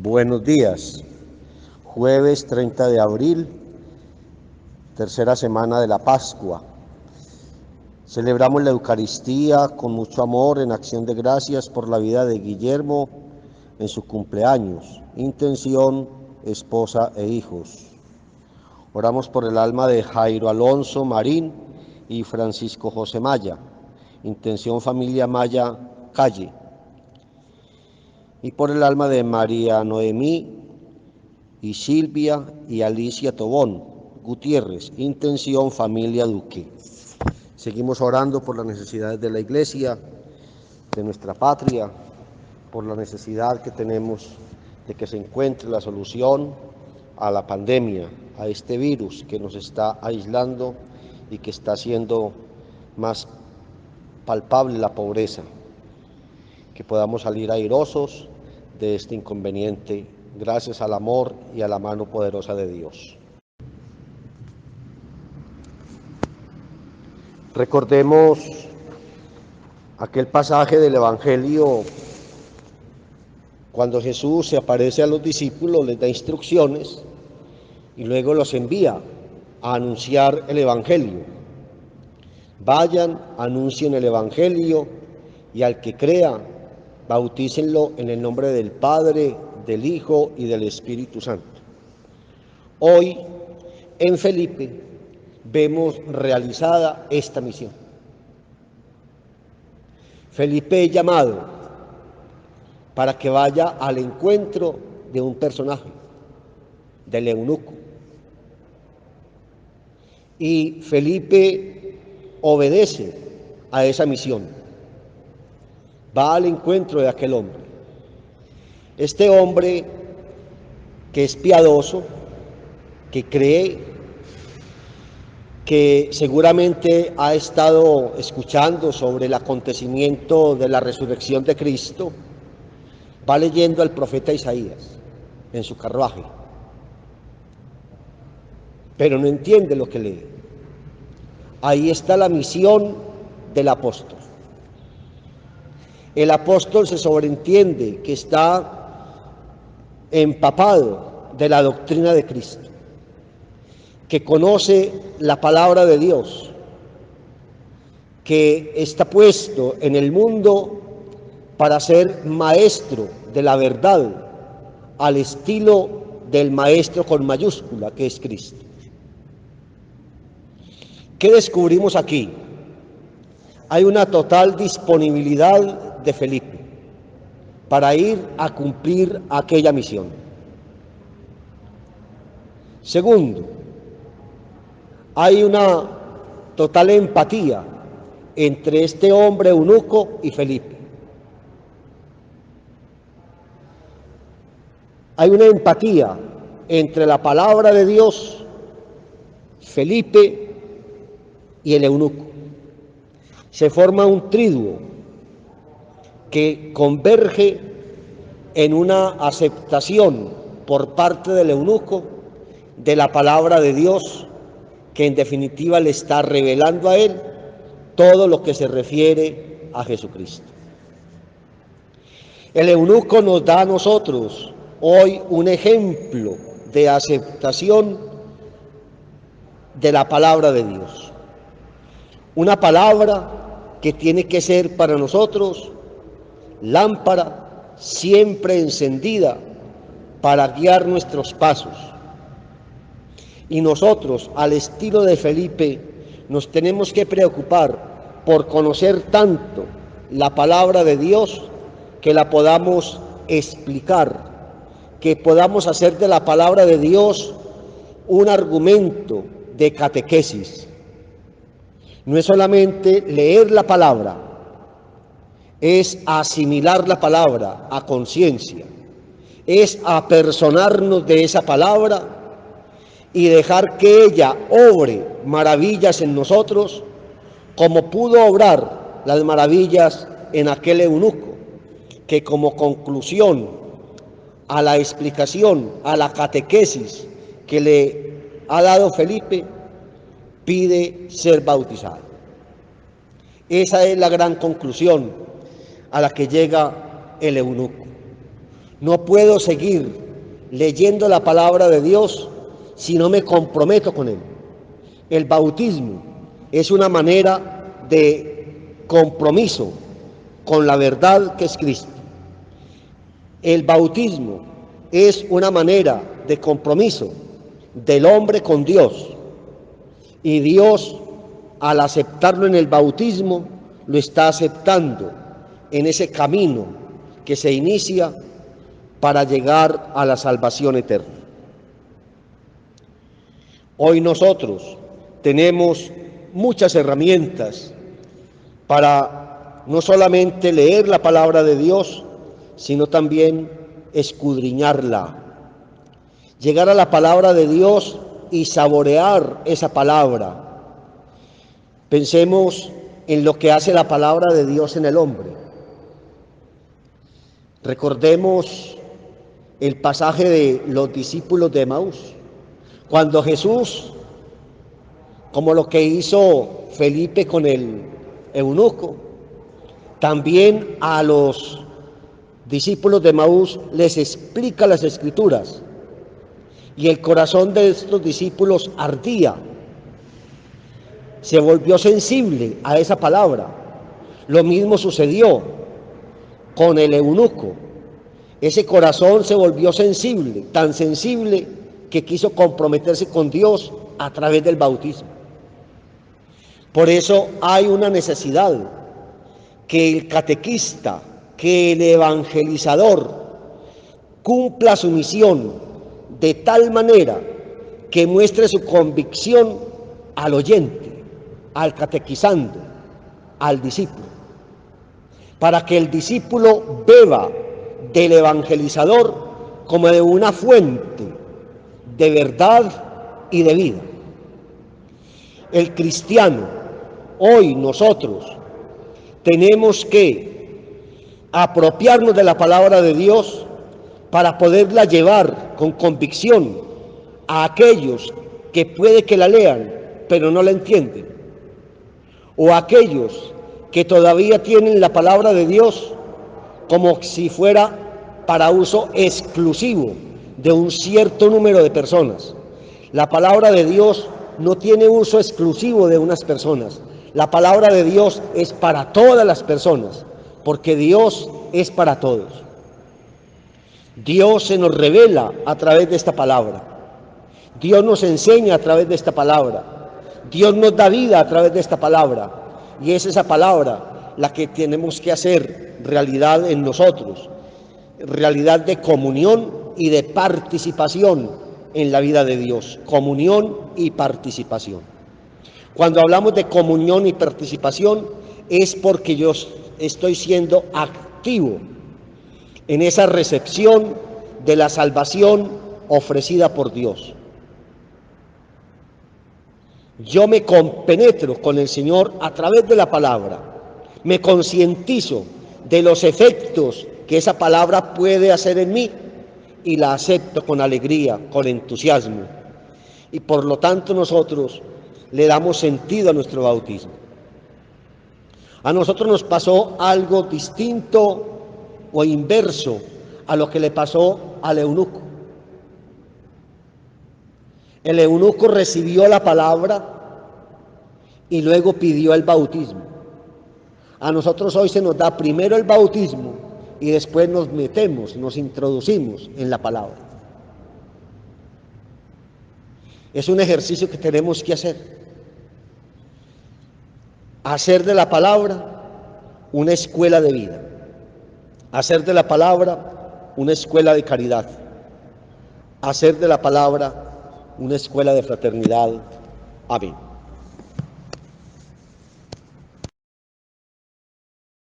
Buenos días. Jueves 30 de abril, tercera semana de la Pascua. Celebramos la Eucaristía con mucho amor en acción de gracias por la vida de Guillermo en su cumpleaños. Intención, esposa e hijos. Oramos por el alma de Jairo Alonso Marín y Francisco José Maya. Intención, familia Maya Calle. Y por el alma de María Noemí y Silvia y Alicia Tobón Gutiérrez. Intención, familia Duque. Seguimos orando por las necesidades de la Iglesia, de nuestra patria, por la necesidad que tenemos de que se encuentre la solución a la pandemia, a este virus que nos está aislando y que está haciendo más palpable la pobreza, que podamos salir airosos de este inconveniente gracias al amor y a la mano poderosa de Dios. Recordemos aquel pasaje del Evangelio cuando Jesús se aparece a los discípulos, les da instrucciones y luego los envía a anunciar el Evangelio. Vayan, anuncien el Evangelio y al que crea, bautícenlo en el nombre del Padre, del Hijo y del Espíritu Santo. Hoy, en Felipe, vemos realizada esta misión. Felipe es llamado para que vaya al encuentro de un personaje, del eunuco. Y Felipe obedece a esa misión. Va al encuentro de aquel hombre. Este hombre que es piadoso, que cree, que seguramente ha estado escuchando sobre el acontecimiento de la resurrección de Cristo, va leyendo al profeta Isaías en su carruaje, pero no entiende lo que lee. Ahí está la misión del apóstol. El apóstol se sobreentiende que está empapado de la doctrina de Cristo, que conoce la palabra de Dios, que está puesto en el mundo para ser maestro de la verdad, al estilo del maestro con mayúscula que es Cristo. ¿Qué descubrimos aquí? Hay una total disponibilidad de Felipe para ir a cumplir aquella misión. Segundo, hay una total empatía entre este hombre eunuco y Felipe. Hay una empatía entre la palabra de Dios, Felipe y el eunuco. Se forma un triduo que converge en una aceptación por parte del eunuco de la palabra de Dios, que en definitiva le está revelando a él todo lo que se refiere a Jesucristo. El eunuco nos da a nosotros hoy un ejemplo de aceptación de la palabra de Dios. Una palabra que tiene que ser para nosotros lámpara siempre encendida para guiar nuestros pasos. Y nosotros, al estilo de Felipe, nos tenemos que preocupar por conocer tanto la palabra de Dios que la podamos explicar, que podamos hacer de la palabra de Dios un argumento de catequesis. No es solamente leer la palabra, es asimilar la palabra a conciencia, es apersonarnos de esa palabra y dejar que ella obre maravillas en nosotros, como pudo obrar las maravillas en aquel eunuco, que como conclusión a la explicación, a la catequesis que le ha dado Felipe, pide ser bautizado. Esa es la gran conclusión a la que llega el eunuco. No puedo seguir leyendo la palabra de Dios si no me comprometo con Él. El bautismo es una manera de compromiso con la verdad que es Cristo. El bautismo es una manera de compromiso del hombre con Dios. Y Dios, al aceptarlo en el bautismo, lo está aceptando en ese camino que se inicia para llegar a la salvación eterna. Hoy nosotros tenemos muchas herramientas para no solamente leer la palabra de Dios, sino también escudriñarla. Llegar a la palabra de Dios y saborear esa palabra. Pensemos en lo que hace la palabra de Dios en el hombre. Recordemos el pasaje de los discípulos de Emaús, cuando Jesús, como lo que hizo Felipe con el eunuco, también a los discípulos de Emaús les explica las Escrituras, y el corazón de estos discípulos ardía, se volvió sensible a esa palabra. Lo mismo sucedió con el eunuco. Ese corazón se volvió sensible, tan sensible que quiso comprometerse con Dios a través del bautismo. Por eso hay una necesidad que el catequista, que el evangelizador cumpla su misión de tal manera que muestre su convicción al oyente, al catequizando, al discípulo, para que el discípulo beba del evangelizador como de una fuente de verdad y de vida. El cristiano, hoy nosotros, tenemos que apropiarnos de la palabra de Dios para poderla llevar con convicción a aquellos que puede que la lean, pero no la entienden, o a aquellos que todavía tienen la palabra de Dios como si fuera para uso exclusivo de un cierto número de personas. La palabra de Dios no tiene uso exclusivo de unas personas. La palabra de Dios es para todas las personas, porque Dios es para todos. Dios se nos revela a través de esta palabra. Dios nos enseña a través de esta palabra. Dios nos da vida a través de esta palabra. Y es esa palabra la que tenemos que hacer realidad en nosotros. Realidad de comunión y de participación en la vida de Dios. Comunión y participación. Cuando hablamos de comunión y participación es porque yo estoy siendo activo en esa recepción de la salvación ofrecida por Dios. Yo me compenetro con el Señor a través de la palabra, me concientizo de los efectos que esa palabra puede hacer en mí y la acepto con alegría, con entusiasmo. Y por lo tanto nosotros le damos sentido a nuestro bautismo. A nosotros nos pasó algo distinto o inverso a lo que le pasó al eunuco. El eunuco recibió la palabra y luego pidió el bautismo. A nosotros hoy se nos da primero el bautismo y después nos metemos, nos introducimos en la palabra. Es un ejercicio que tenemos que hacer. Hacer de la palabra una escuela de vida. Hacer de la palabra una escuela de caridad. Hacer de la palabra una escuela de fraternidad. Amén.